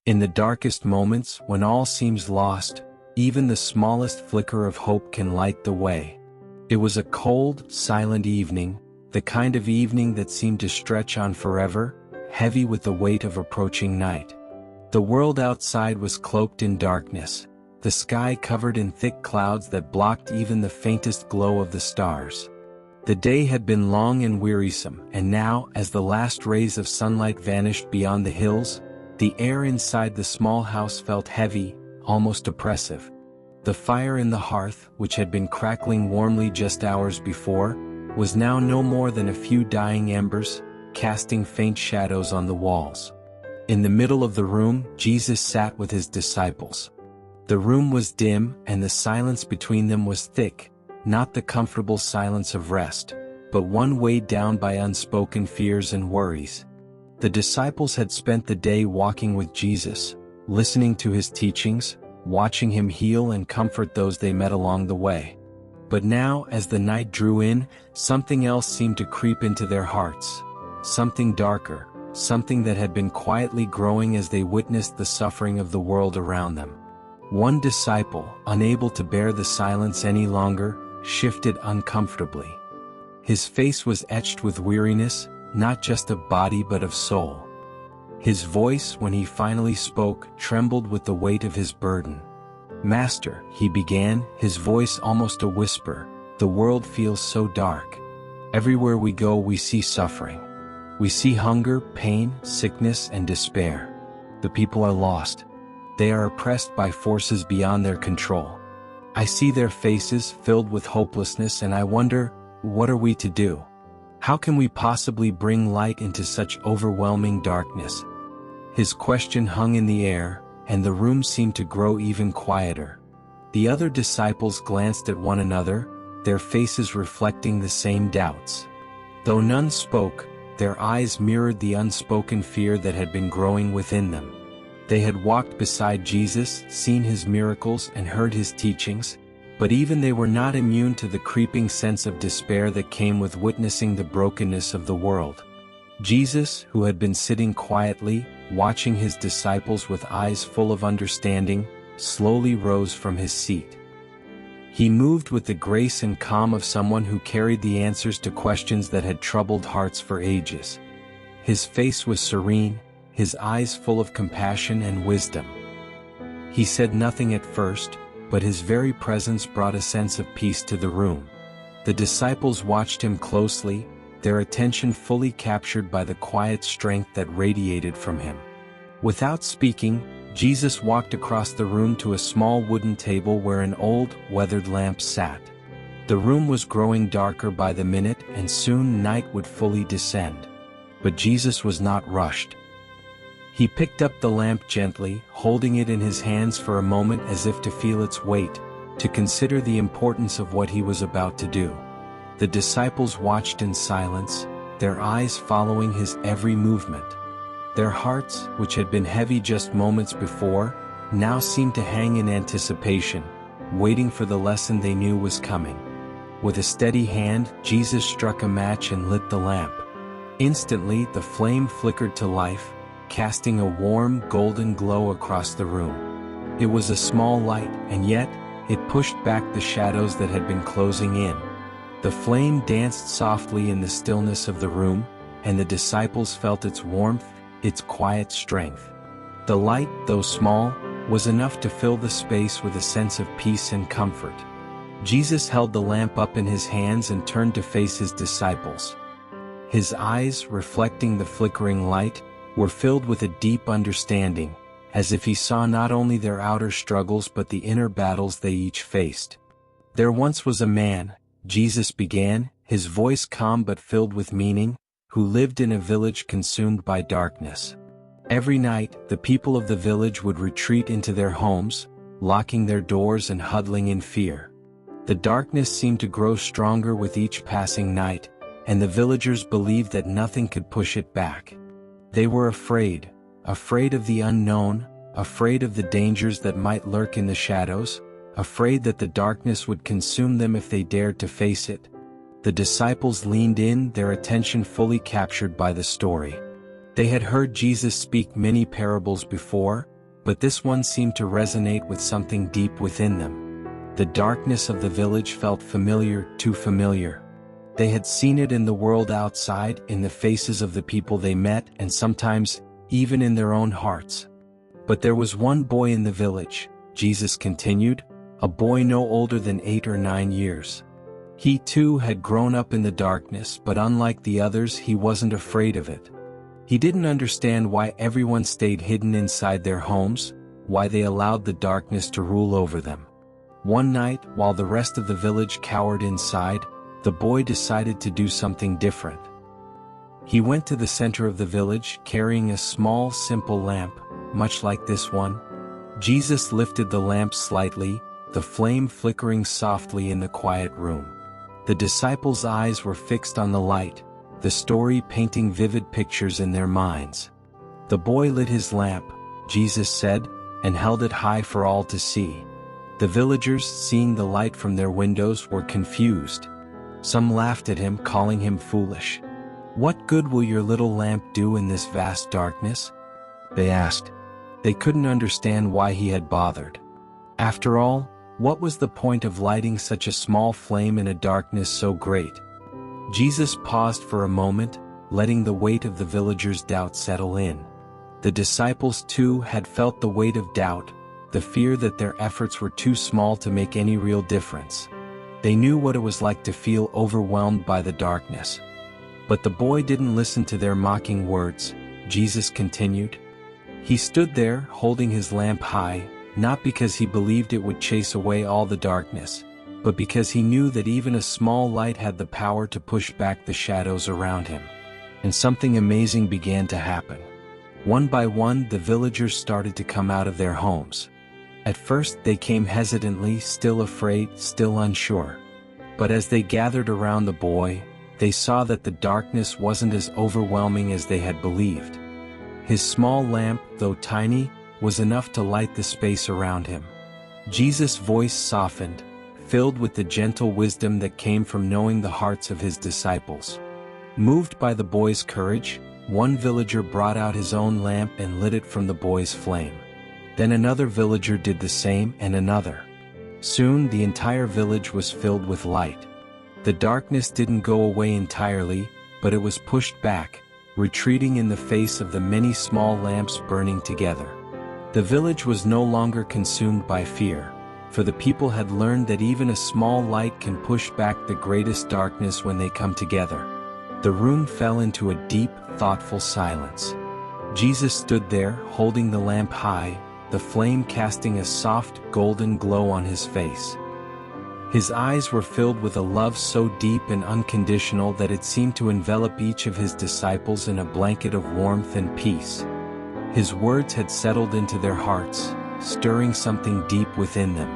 In the darkest moments, when all seems lost, even the smallest flicker of hope can light the way. It was a cold, silent evening, the kind of evening that seemed to stretch on forever, heavy with the weight of approaching night. The world outside was cloaked in darkness, the sky covered in thick clouds that blocked even the faintest glow of the stars. The day had been long and wearisome, and now, as the last rays of sunlight vanished beyond the hills, the air inside the small house felt heavy, almost oppressive. The fire in the hearth, which had been crackling warmly just hours before, was now no more than a few dying embers, casting faint shadows on the walls. In the middle of the room, Jesus sat with his disciples. The room was dim, and the silence between them was thick, not the comfortable silence of rest, but one weighed down by unspoken fears and worries. The disciples had spent the day walking with Jesus, listening to his teachings, watching him heal and comfort those they met along the way. But now, as the night drew in, something else seemed to creep into their hearts. Something darker, something that had been quietly growing as they witnessed the suffering of the world around them. One disciple, unable to bear the silence any longer, shifted uncomfortably. His face was etched with weariness, not just of body but of soul. His voice, when he finally spoke, trembled with the weight of his burden. "Master," he began, his voice almost a whisper, "the world feels so dark. Everywhere we go we see suffering. We see hunger, pain, sickness, and despair. The people are lost. They are oppressed by forces beyond their control. I see their faces filled with hopelessness, and I wonder, what are we to do? How can we possibly bring light into such overwhelming darkness?" His question hung in the air, and the room seemed to grow even quieter. The other disciples glanced at one another, their faces reflecting the same doubts. Though none spoke, their eyes mirrored the unspoken fear that had been growing within them. They had walked beside Jesus, seen his miracles, and heard his teachings, but even they were not immune to the creeping sense of despair that came with witnessing the brokenness of the world. Jesus, who had been sitting quietly, watching his disciples with eyes full of understanding, slowly rose from his seat. He moved with the grace and calm of someone who carried the answers to questions that had troubled hearts for ages. His face was serene, his eyes full of compassion and wisdom. He said nothing at first, but his very presence brought a sense of peace to the room. The disciples watched him closely, their attention fully captured by the quiet strength that radiated from him. Without speaking, Jesus walked across the room to a small wooden table where an old, weathered lamp sat. The room was growing darker by the minute, and soon night would fully descend. But Jesus was not rushed. He picked up the lamp gently, holding it in his hands for a moment as if to feel its weight, to consider the importance of what he was about to do. The disciples watched in silence, their eyes following his every movement. Their hearts, which had been heavy just moments before, now seemed to hang in anticipation, waiting for the lesson they knew was coming. With a steady hand, Jesus struck a match and lit the lamp. Instantly, the flame flickered to life, casting a warm, golden glow across the room. It was a small light, and yet, it pushed back the shadows that had been closing in. The flame danced softly in the stillness of the room, and the disciples felt its warmth, its quiet strength. The light, though small, was enough to fill the space with a sense of peace and comfort. Jesus held the lamp up in his hands and turned to face his disciples. His eyes, reflecting the flickering light, were filled with a deep understanding, as if he saw not only their outer struggles but the inner battles they each faced. "There once was a man," Jesus began, his voice calm but filled with meaning, "who lived in a village consumed by darkness. Every night, the people of the village would retreat into their homes, locking their doors and huddling in fear. The darkness seemed to grow stronger with each passing night, and the villagers believed that nothing could push it back. They were afraid of the unknown, afraid of the dangers that might lurk in the shadows, afraid that the darkness would consume them if they dared to face it. The disciples leaned in, their attention fully captured by the story. They had heard Jesus speak many parables before, but this one seemed to resonate with something deep within them. The darkness of the village felt familiar, too familiar. They had seen it in the world outside, in the faces of the people they met, and sometimes, even in their own hearts. But there was one boy in the village, Jesus continued, a boy no older than 8 or 9 years. He too had grown up in the darkness, but unlike the others, he wasn't afraid of it. He didn't understand why everyone stayed hidden inside their homes, why they allowed the darkness to rule over them. One night, while the rest of the village cowered inside, the boy decided to do something different. He went to the center of the village, carrying a small, simple lamp, much like this one. Jesus lifted the lamp slightly, the flame flickering softly in the quiet room. The disciples' eyes were fixed on the light, the story painting vivid pictures in their minds. The boy lit his lamp, Jesus said, and held it high for all to see. The villagers, seeing the light from their windows, were confused. Some laughed at him, calling him foolish. "What good will your little lamp do in this vast darkness?" they asked. They couldn't understand why he had bothered. After all, what was the point of lighting such a small flame in a darkness so great? Jesus paused for a moment, letting the weight of the villagers' doubt settle in. The disciples too had felt the weight of doubt, the fear that their efforts were too small to make any real difference. They knew what it was like to feel overwhelmed by the darkness. But the boy didn't listen to their mocking words. Jesus continued. He stood there, holding his lamp high, not because he believed it would chase away all the darkness, but because he knew that even a small light had the power to push back the shadows around him. And something amazing began to happen. One by one, the villagers started to come out of their homes. At first they came hesitantly, still afraid, still unsure. But as they gathered around the boy, they saw that the darkness wasn't as overwhelming as they had believed. His small lamp, though tiny, was enough to light the space around him. Jesus' voice softened, filled with the gentle wisdom that came from knowing the hearts of his disciples. Moved by the boy's courage, one villager brought out his own lamp and lit it from the boy's flame. Then another villager did the same, and another. Soon the entire village was filled with light. The darkness didn't go away entirely, but it was pushed back, retreating in the face of the many small lamps burning together. The village was no longer consumed by fear, for the people had learned that even a small light can push back the greatest darkness when they come together. The room fell into a deep, thoughtful silence. Jesus stood there, holding the lamp high, the flame casting a soft, golden glow on his face. His eyes were filled with a love so deep and unconditional that it seemed to envelop each of his disciples in a blanket of warmth and peace. His words had settled into their hearts, stirring something deep within them.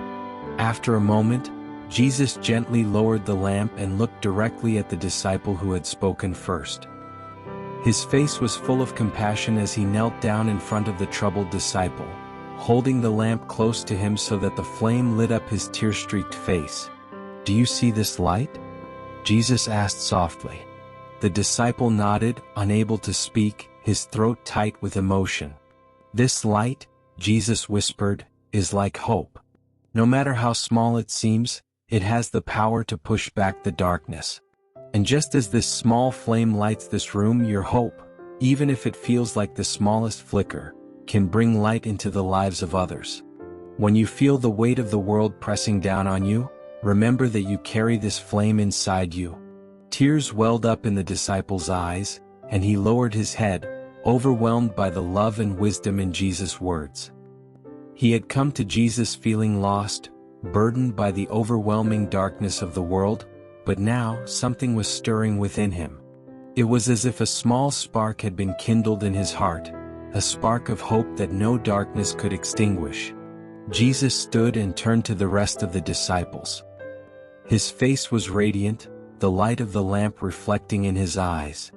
After a moment, Jesus gently lowered the lamp and looked directly at the disciple who had spoken first. His face was full of compassion as he knelt down in front of the troubled disciple, holding the lamp close to him so that the flame lit up his tear-streaked face. "Do you see this light?" Jesus asked softly. The disciple nodded, unable to speak, his throat tight with emotion. "This light," Jesus whispered, "is like hope. No matter how small it seems, it has the power to push back the darkness. And just as this small flame lights this room, your hope, even if it feels like the smallest flicker, can bring light into the lives of others. When you feel the weight of the world pressing down on you, remember that you carry this flame inside you." Tears welled up in the disciple's eyes, and he lowered his head, overwhelmed by the love and wisdom in Jesus' words. He had come to Jesus feeling lost, burdened by the overwhelming darkness of the world, but now something was stirring within him. It was as if a small spark had been kindled in his heart, a spark of hope that no darkness could extinguish. Jesus stood and turned to the rest of the disciples. His face was radiant, the light of the lamp reflecting in his eyes.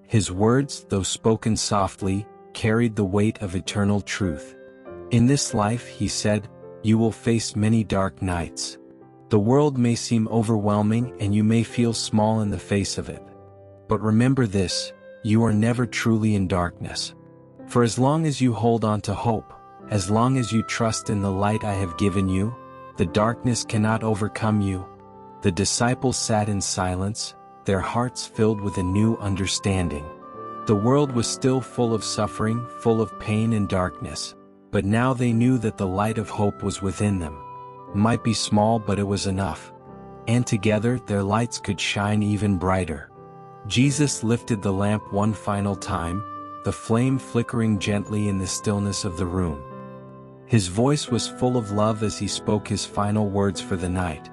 His words, though spoken softly, carried the weight of eternal truth. "In this life," he said, "you will face many dark nights. The world may seem overwhelming and you may feel small in the face of it. But remember this, you are never truly in darkness. For as long as you hold on to hope, As long as you trust in the light I have given you, the darkness cannot overcome you." The disciples sat in silence, their hearts filled with a new understanding. The world was still full of suffering, full of pain and darkness, but now they knew that the light of hope was within them. It might be small, but it was enough. And together their lights could shine even brighter. Jesus lifted the lamp one final time, the flame flickering gently in the stillness of the room. His voice was full of love as he spoke his final words for the night.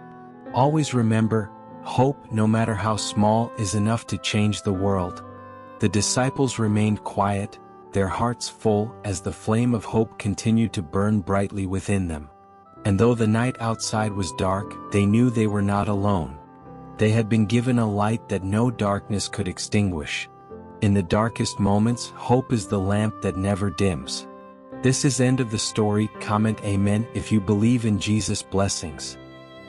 "Always remember, hope, no matter how small, is enough to change the world." The disciples remained quiet, their hearts full as the flame of hope continued to burn brightly within them. And though the night outside was dark, they knew they were not alone. They had been given a light that no darkness could extinguish. In the darkest moments, hope is the lamp that never dims. This is end of the story. Comment amen if you believe in Jesus' blessings.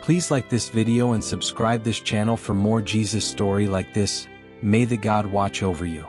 Please like this video and subscribe this channel for more Jesus story like this. May the God watch over you.